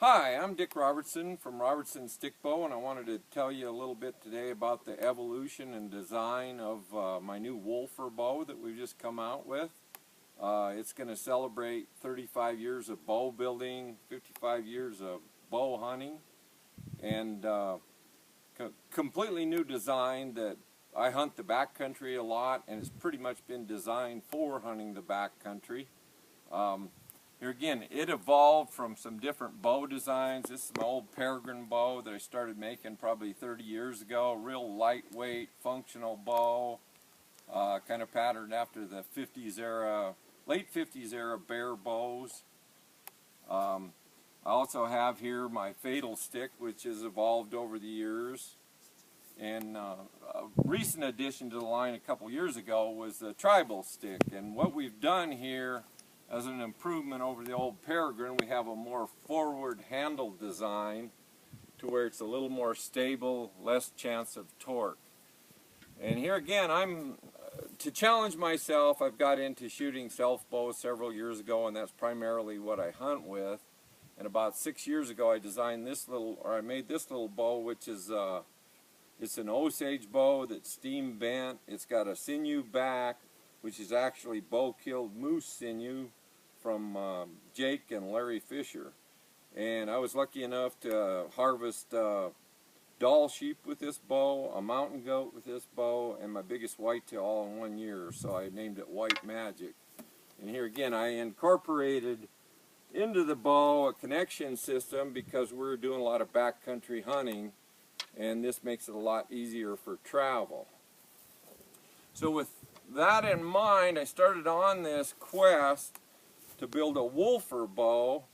Hi, I'm Dick Robertson from Robertson Stykbow, and I wanted to tell you a little bit today about the evolution and design of my new Wolfer bow that we've just come out with. It's going to celebrate 35 years of bow building, 55 years of bow hunting, and completely new design that I hunt the backcountry a lot, and it's pretty much been designed for hunting the backcountry. Here again, it evolved from some different bow designs. This is my old Peregrine bow that I started making probably 30 years ago. Real lightweight, functional bow, kind of patterned after the 50s era, late 50s era bear bows. I also have here my Fatal stick, which has evolved over the years. And a recent addition to the line a couple years ago was the Tribal stick. And what we've done here, as an improvement over the old Peregrine, we have a more forward handle design to where it's a little more stable, less chance of torque. And here again, to challenge myself, I've got into shooting self bows several years ago, and that's primarily what I hunt with. And about 6 years ago, I designed I made this little bow, which is it's an Osage bow that's steam bent. It's got a sinew back, which is actually bow-killed moose sinew from Jake and Larry Fisher. And I was lucky enough to harvest doll sheep with this bow, a mountain goat with this bow, and my biggest whitetail all in 1 year, so I named it White Magic. And here again, I incorporated into the bow a connection system because we're doing a lot of backcountry hunting, and this makes it a lot easier for travel. So with that in mind, I started on this quest to build a Wolfer bow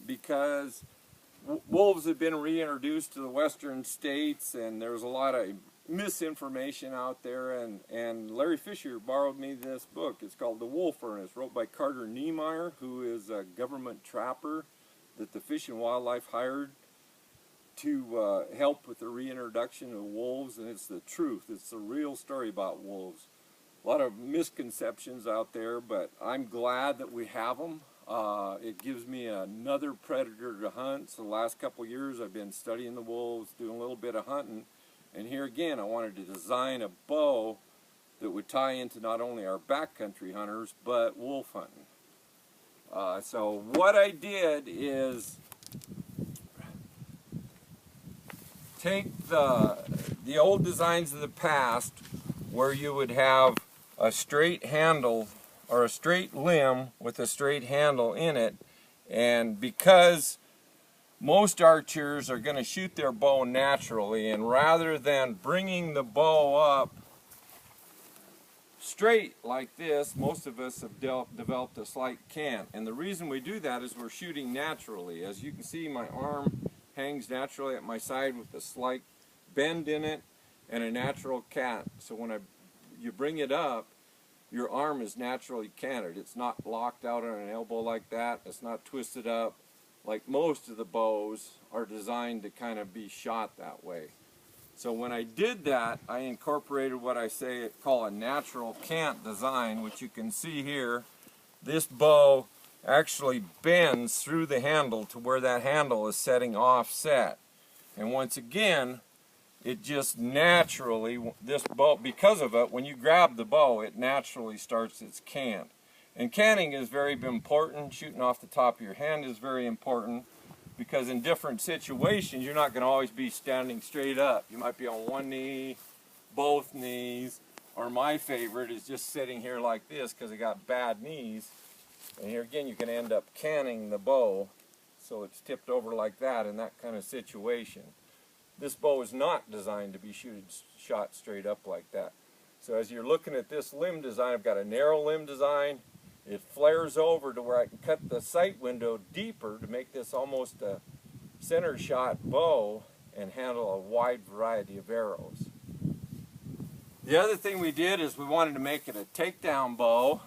because wolves have been reintroduced to the western states, and there's a lot of misinformation out there, and Larry Fisher borrowed me this book. It's called The Wolfer, and it's wrote by Carter Niemeyer, who is a government trapper that the Fish and Wildlife hired to help with the reintroduction of wolves, and it's the truth. It's the real story about wolves. A lot of misconceptions out there, but I'm glad that we have them. It gives me another predator to hunt. So the last couple years I've been studying the wolves, doing a little bit of hunting, and here again I wanted to design a bow that would tie into not only our backcountry hunters, but wolf hunting. So what I did is take the old designs of the past where you would have a straight handle or a straight limb with a straight handle in it, and because most archers are going to shoot their bow naturally, and rather than bringing the bow up straight like this, most of us have developed a slight cant, and the reason we do that is we're shooting naturally. As you can see, my arm hangs naturally at my side with a slight bend in it and a natural cant. So when you bring it up, your arm is naturally canted. It's not locked out on an elbow like that. It's not twisted up like most of the bows are designed to kind of be shot that way. So when I did that, I incorporated what I call a natural cant design, which you can see here. This bow actually bends through the handle to where that handle is setting offset. And once again, it just naturally, this bow, because of it, when you grab the bow, it naturally starts its cant. And canting is very important. Shooting off the top of your hand is very important because in different situations, you're not going to always be standing straight up. You might be on one knee, both knees, or my favorite is just sitting here like this because I got bad knees. And here again, you can end up canting the bow so it's tipped over like that in that kind of situation. This bow is not designed to be shot straight up like that. So as you're looking at this limb design, I've got a narrow limb design. It flares over to where I can cut the sight window deeper to make this almost a center shot bow and handle a wide variety of arrows. The other thing we did is we wanted to make it a takedown bow.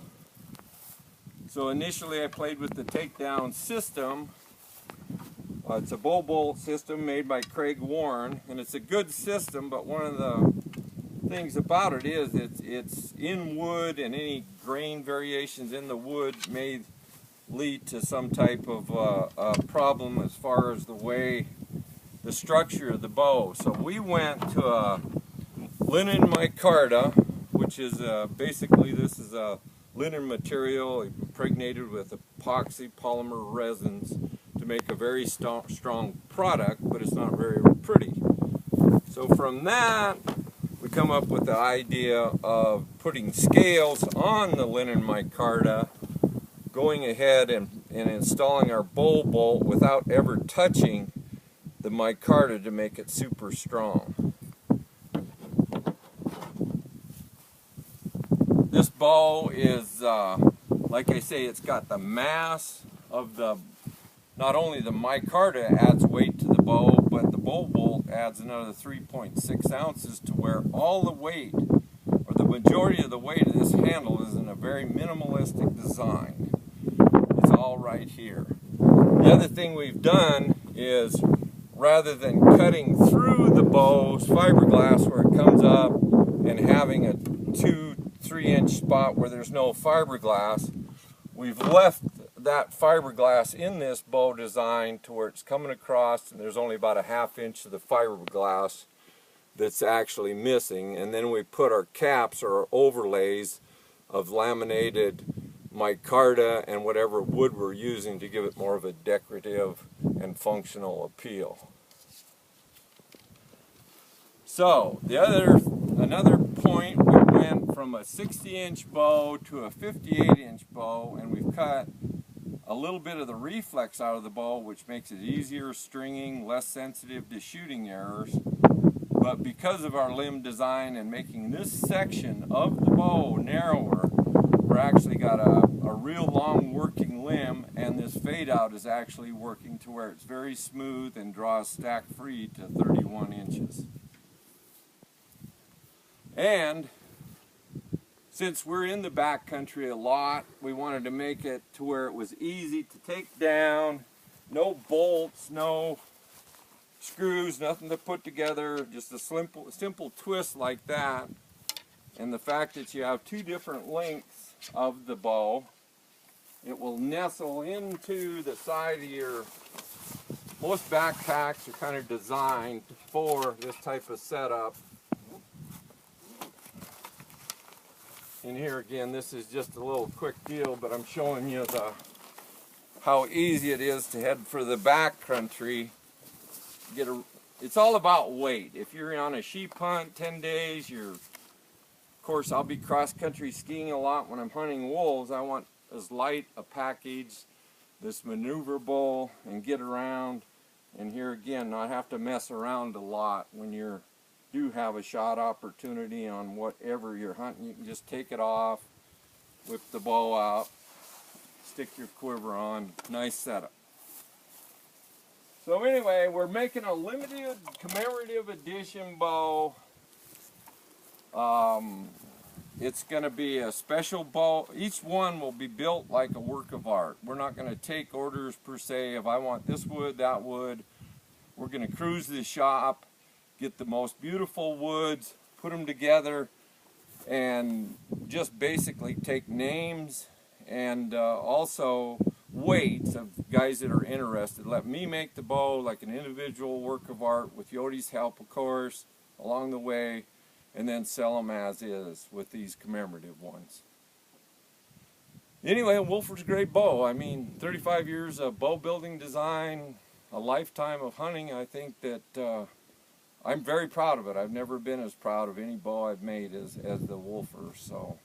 So initially I played with the takedown system. It's a bow bolt system made by Craig Warren, and it's a good system, but one of the things about it is it's in wood, and any grain variations in the wood may lead to some type of problem as far as the structure of the bow. So we went to a linen micarta, which is basically, this is a linen material impregnated with epoxy polymer resins to make a very strong product, but it's not very pretty. So from that, we come up with the idea of putting scales on the linen micarta, going ahead and installing our bowl bolt without ever touching the micarta to make it super strong. This bow is, like I say, it's got the mass of not only the micarta adds weight to the bow, but the bowl bolt adds another 3.6 ounces to where all the weight, or the majority of the weight of this handle, is in a very minimalistic design. It's all right here. The other thing we've done is, rather than cutting through the bow's fiberglass where it comes up and having a 2-3 inch spot where there's no fiberglass, we've left that fiberglass in this bow design to where it's coming across and there's only about a 1/2 inch of the fiberglass that's actually missing, and then we put our caps or our overlays of laminated micarta and whatever wood we're using to give it more of a decorative and functional appeal. So another point, we went from a 60-inch bow to a 58-inch bow, and we've cut a little bit of the reflex out of the bow, which makes it easier stringing, less sensitive to shooting errors. But because of our limb design and making this section of the bow narrower, we're actually got a real long working limb, and this fade out is actually working to where it's very smooth and draws stack free to 31 inches. And since we're in the backcountry a lot, we wanted to make it to where it was easy to take down, no bolts, no screws, nothing to put together, just a simple twist like that. And the fact that you have 2 different lengths of the bow, it will nestle into the side of your, most backpacks are kind of designed for this type of setup. And here again, this is just a little quick deal, but I'm showing you how easy it is to head for the backcountry. It's all about weight. If you're on a sheep hunt 10 days, of course I'll be cross-country skiing a lot when I'm hunting wolves. I want as light a package, this maneuverable, and get around. And here again, not have to mess around a lot when you do have a shot opportunity on whatever you're hunting. You can just take it off, whip the bow out, stick your quiver on. Nice setup. So anyway, we're making a limited commemorative edition bow. It's going to be a special bow. Each one will be built like a work of art. We're not going to take orders per se if I want this wood, that wood. We're going to cruise the shop, get the most beautiful woods, put them together, and just basically take names and also weights of guys that are interested. Let me make the bow like an individual work of art with Yode's help, of course, along the way, and then sell them as is with these commemorative ones. Anyway, Wolfer's great bow. I mean, 35 years of bow building design, a lifetime of hunting. I think that I'm very proud of it. I've never been as proud of any bow I've made as the Wolfer. So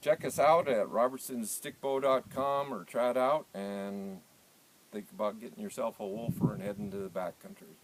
check us out at robertsonstykbow.com or try it out and think about getting yourself a Wolfer and heading to the backcountry.